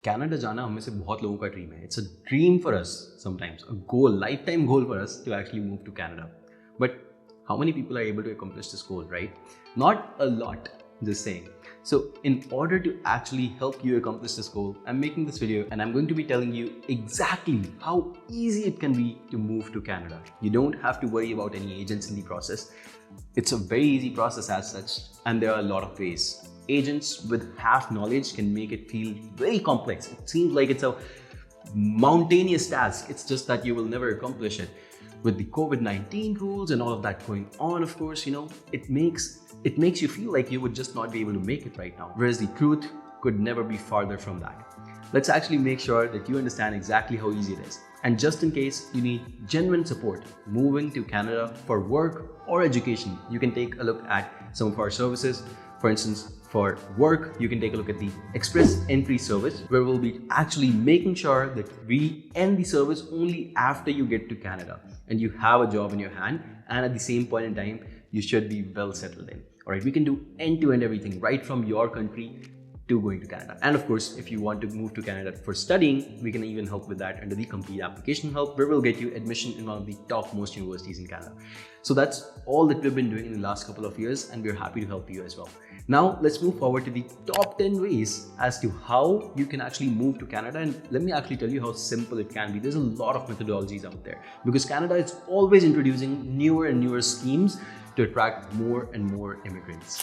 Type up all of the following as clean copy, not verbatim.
Canada जाना हम में से बहुत लोगों का ड्रीम है. It's a dream for us sometimes, a goal, lifetime goal for us to actually move to Canada. But how many people are able to accomplish this goal, right? Not a lot, just saying. So in order to actually help you accomplish this goal, I'm making this video and I'm going to be telling you exactly how easy it can be to move to Canada. You don't have to worry about any agents in the process. It's a very easy process as such, and there are a lot of ways. Agents with half knowledge can make it feel very complex. It seems like it's a mountainous task. It's just that you will never accomplish it. With the COVID-19 rules and all of that going on, of course, it makes you feel like you would just not be able to make it right now. Whereas the truth could never be farther from that. Let's actually make sure that you understand exactly how easy it is. And just in case you need genuine support moving to Canada for work or education, you can take a look at some of our services. For instance, for work, you can take a look at the Express Entry service, where we'll be actually making sure that we end the service only after you get to Canada and you have a job in your hand, and at the same point in time, you should be well settled in. All right, we can do end-to-end everything right from your country to going to Canada. And of course, if you want to move to Canada for studying, we can even help with that under the complete application help, where we'll get you admission in one of the topmost universities in Canada. So that's all that we've been doing in the last couple of years, and we're happy to help you as well. Now let's move forward to the top 10 ways as to how you can actually move to Canada. And let me actually tell you how simple it can be. There's a lot of methodologies out there because Canada is always introducing newer and newer schemes to attract more and more immigrants.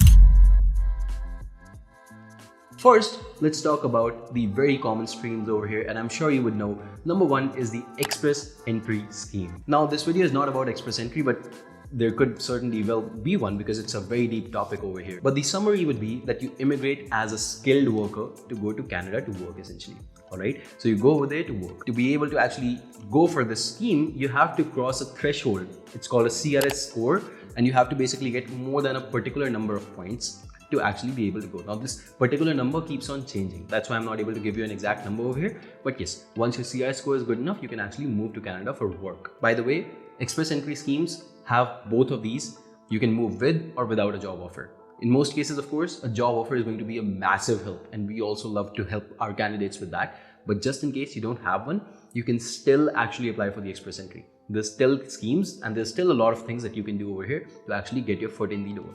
First, let's talk about the very common streams over here, and I'm sure you would know. Number one is the Express Entry scheme. Now, this video is not about Express Entry, but there could certainly well be one because it's a very deep topic over here. But the summary would be that you immigrate as a skilled worker to go to Canada to work, essentially. All right, so you go over there to work. To be able to actually go for this scheme, you have to cross a threshold. It's called a CRS score, and you have to basically get more than a particular number of points to actually be able to go. Now this particular number keeps on changing. That's why I'm not able to give you an exact number over here. But yes, once your CRS score is good enough, you can actually move to Canada for work. By the way, Express Entry schemes have both of these. You can move with or without a job offer. In most cases, of course, a job offer is going to be a massive help, and we also love to help our candidates with that. But just in case you don't have one, you can still actually apply for the Express Entry. There's still schemes and there's still a lot of things that you can do over here to actually get your foot in the door.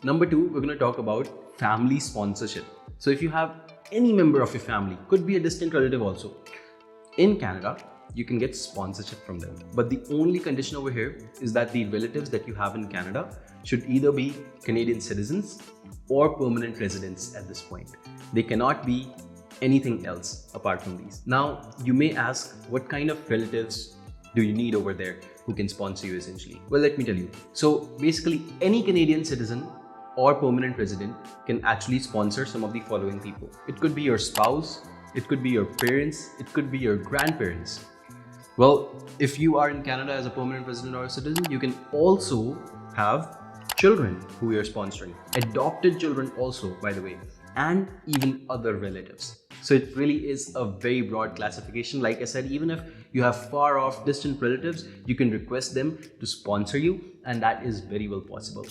Number two, we're going to talk about family sponsorship. So if you have any member of your family, could be a distant relative also, in Canada, you can get sponsorship from them. But the only condition over here is that the relatives that you have in Canada should either be Canadian citizens or permanent residents at this point. They cannot be anything else apart from these. Now, you may ask, what kind of relatives do you need over there who can sponsor you essentially? Well, let me tell you. So basically, any Canadian citizen or permanent resident can actually sponsor some of the following people. It could be your spouse, it could be your parents, it could be your grandparents. Well, if you are in Canada as a permanent resident or a citizen, you can also have children who you're sponsoring, adopted children also, by the way, and even other relatives. So it really is a very broad classification. Like I said, even if you have far off distant relatives, you can request them to sponsor you, and that is very well possible.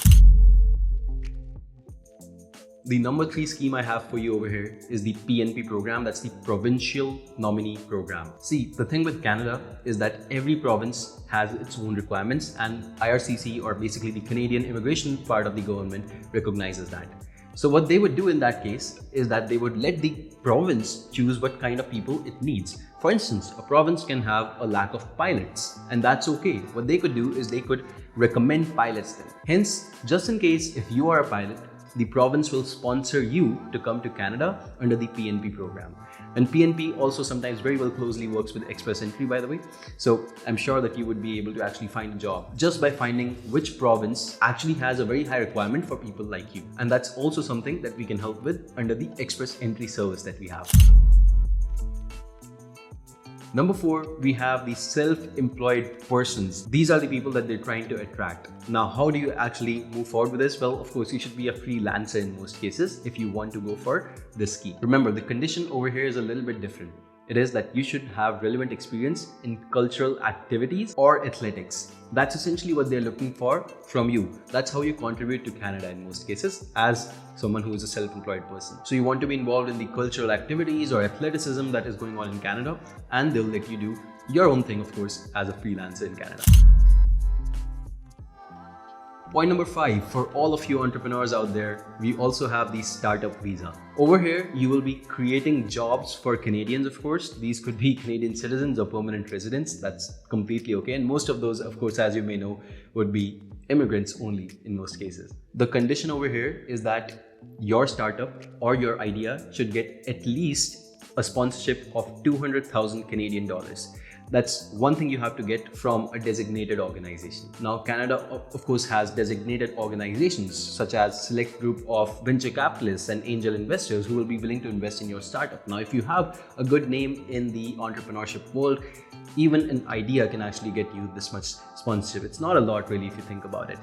The number 3 scheme I have for you over here is the PNP program. That's the Provincial Nominee Program. See, the thing with Canada is that every province has its own requirements, and IRCC, or basically the Canadian immigration part of the government, recognizes that. So what they would do in that case is that they would let the province choose what kind of people it needs. For instance, a province can have a lack of pilots, and that's okay. What they could do is they could recommend pilots then. Hence, just in case if you are a pilot, the province will sponsor you to come to Canada under the PNP program. And PNP also sometimes very well closely works with Express Entry, by the way. So I'm sure that you would be able to actually find a job just by finding which province actually has a very high requirement for people like you. And that's also something that we can help with under the Express Entry service that we have. Number 4, we have the self-employed persons. These are the people that they're trying to attract. Now, how do you actually move forward with this? Well, of course, you should be a freelancer in most cases if you want to go for this scheme. Remember, the condition over here is a little bit different. It is that you should have relevant experience in cultural activities or athletics. That's essentially what they're looking for from you. That's how you contribute to Canada in most cases as someone who is a self-employed person. So you want to be involved in the cultural activities or athleticism that is going on in Canada, and they'll let you do your own thing, of course, as a freelancer in Canada. Point number 5, for all of you entrepreneurs out there, we also have the startup visa. Over here, you will be creating jobs for Canadians, of course. These could be Canadian citizens or permanent residents. That's completely okay. And most of those, of course, as you may know, would be immigrants only in most cases. The condition over here is that your startup or your idea should get at least a sponsorship of 200,000 Canadian dollars. That's one thing you have to get from a designated organization. Now, Canada, of course, has designated organizations such as select group of venture capitalists and angel investors who will be willing to invest in your startup. Now, if you have a good name in the entrepreneurship world, even an idea can actually get you this much sponsorship. It's not a lot really if you think about it.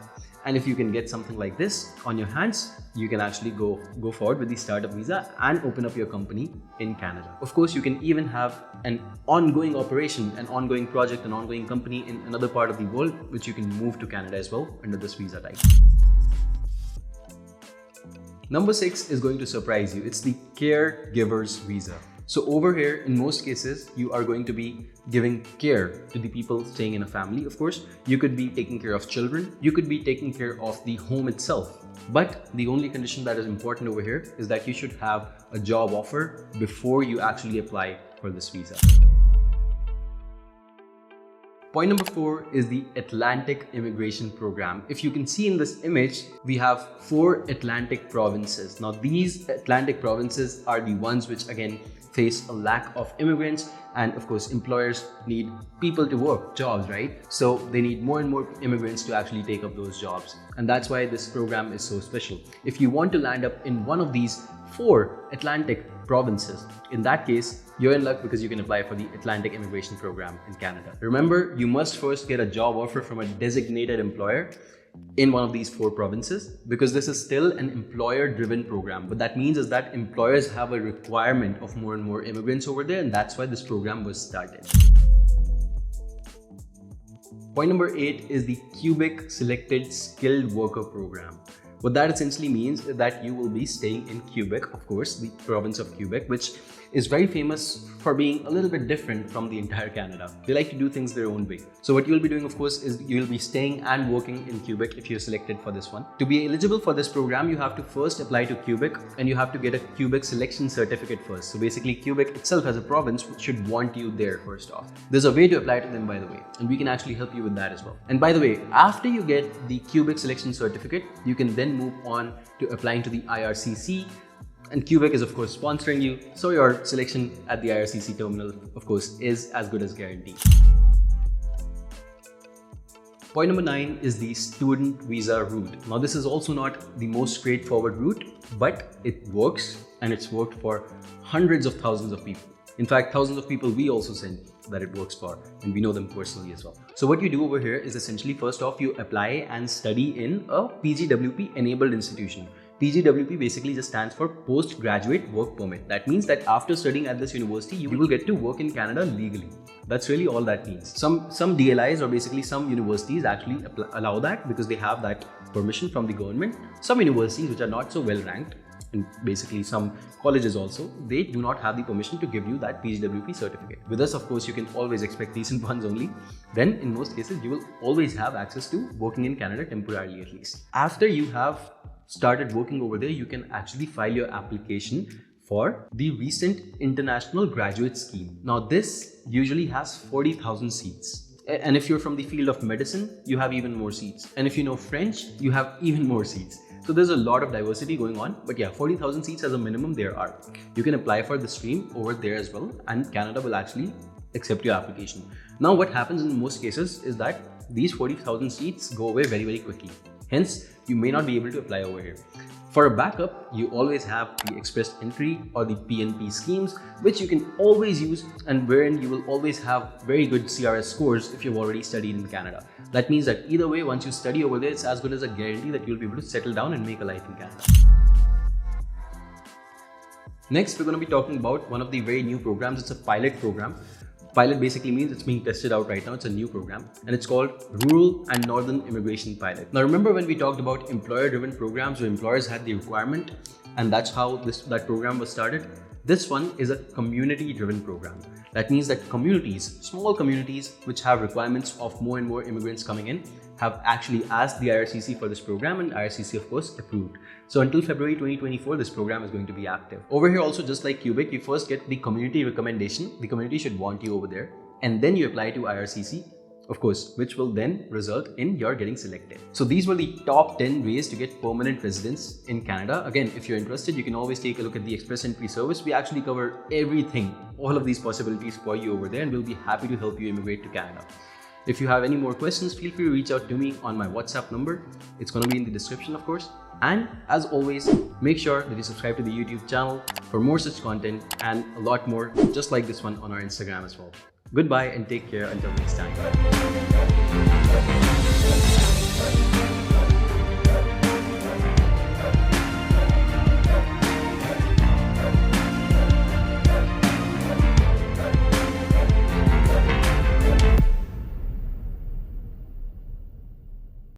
And if you can get something like this on your hands, you can actually go forward with the startup visa and open up your company in Canada. Of course, you can even have an ongoing operation, an ongoing project, an ongoing company in another part of the world, which you can move to Canada as well under this visa type. Number 6 is going to surprise you. It's the caregiver's visa. So over here, in most cases, you are going to be giving care to the people staying in a family. Of course, you could be taking care of children. You could be taking care of the home itself. But the only condition that is important over here is that you should have a job offer before you actually apply for this visa. Point number 4 is the Atlantic Immigration Program. If you can see in this image, we have 4 Atlantic provinces. Now, these Atlantic provinces are the ones which again face a lack of immigrants, and of course employers need people to work, jobs, right? So they need more and more immigrants to actually take up those jobs, and that's why this program is so special. If you want to land up in one of these 4 Atlantic provinces, in that case you're in luck because you can apply for the Atlantic Immigration Program in Canada. Remember, you must first get a job offer from a designated employer in one of these 4 provinces, because this is still an employer-driven program. What that means is that employers have a requirement of more and more immigrants over there, and that's why this program was started. Point number 8 is the Quebec Selected Skilled Worker Program. What that essentially means is that you will be staying in Quebec, of course, the province of Quebec, which is very famous for being a little bit different from the entire Canada. They like to do things their own way. So what you'll be doing, of course, is you'll be staying and working in Quebec if you're selected for this one. To be eligible for this program, you have to first apply to Quebec, and you have to get a Quebec selection certificate first. So basically, Quebec itself as a province should want you there first off. There's a way to apply to them, by the way, and we can actually help you with that as well. And by the way, after you get the Quebec selection certificate, you can then move on to applying to the IRCC. And Quebec is of course sponsoring you, so your selection at the IRCC terminal, of course, is as good as guaranteed. Point number 9 is the student visa route. Now, this is also not the most straightforward route, but it works, and it's worked for hundreds of thousands of people. In fact, thousands of people we also send that it works for, and we know them personally as well. So what you do over here is essentially, first off, you apply and study in a PGWP enabled institution. PGWP basically just stands for Postgraduate Work Permit. That means that after studying at this university, you will get to work in Canada legally. That's really all that means. Some DLIs, or basically some universities, actually allow that because they have that permission from the government. Some universities which are not so well ranked, and basically some colleges also, they do not have the permission to give you that PGWP certificate. With us, of course, you can always expect decent ones only. Then in most cases, you will always have access to working in Canada temporarily at least. After you have started working over there, you can actually file your application for the recent International Graduate Scheme. Now, this usually has 40,000 seats. And if you're from the field of medicine, you have even more seats. And if you know French, you have even more seats. So there's a lot of diversity going on, but yeah, 40,000 seats as a minimum there are. You can apply for the stream over there as well, and Canada will actually accept your application. Now, what happens in most cases is that these 40,000 seats go away very, very quickly. Hence, you may not be able to apply over here. For a backup, you always have the express entry or the PNP schemes, which you can always use, and wherein you will always have very good CRS scores if you've already studied in Canada. That means that either way, once you study over there, it's as good as a guarantee that you'll be able to settle down and make a life in Canada. Next, we're going to be talking about one of the very new programs. It's a pilot program. Pilot basically means it's being tested out right now. It's a new program and it's called Rural and Northern Immigration Pilot. Now remember when we talked about employer-driven programs where employers had the requirement and that's how that program was started? This one is a community-driven program. That means that communities, small communities which have requirements of more and more immigrants coming in, have actually asked the IRCC for this program and IRCC of course approved. So until February 2024, this program is going to be active. Over here also, just like Cubic, you first get the community recommendation. The community should want you over there and then you apply to IRCC, of course, which will then result in your getting selected. So these were the top 10 ways to get permanent residence in Canada. Again, if you're interested, you can always take a look at the Express Entry service. We actually cover everything, all of these possibilities for you over there, and we'll be happy to help you immigrate to Canada. If you have any more questions, feel free to reach out to me on my WhatsApp number. It's going to be in the description, of course. And as always, make sure that you subscribe to the YouTube channel for more such content and a lot more just like this one on our Instagram as well. Goodbye and take care until next time.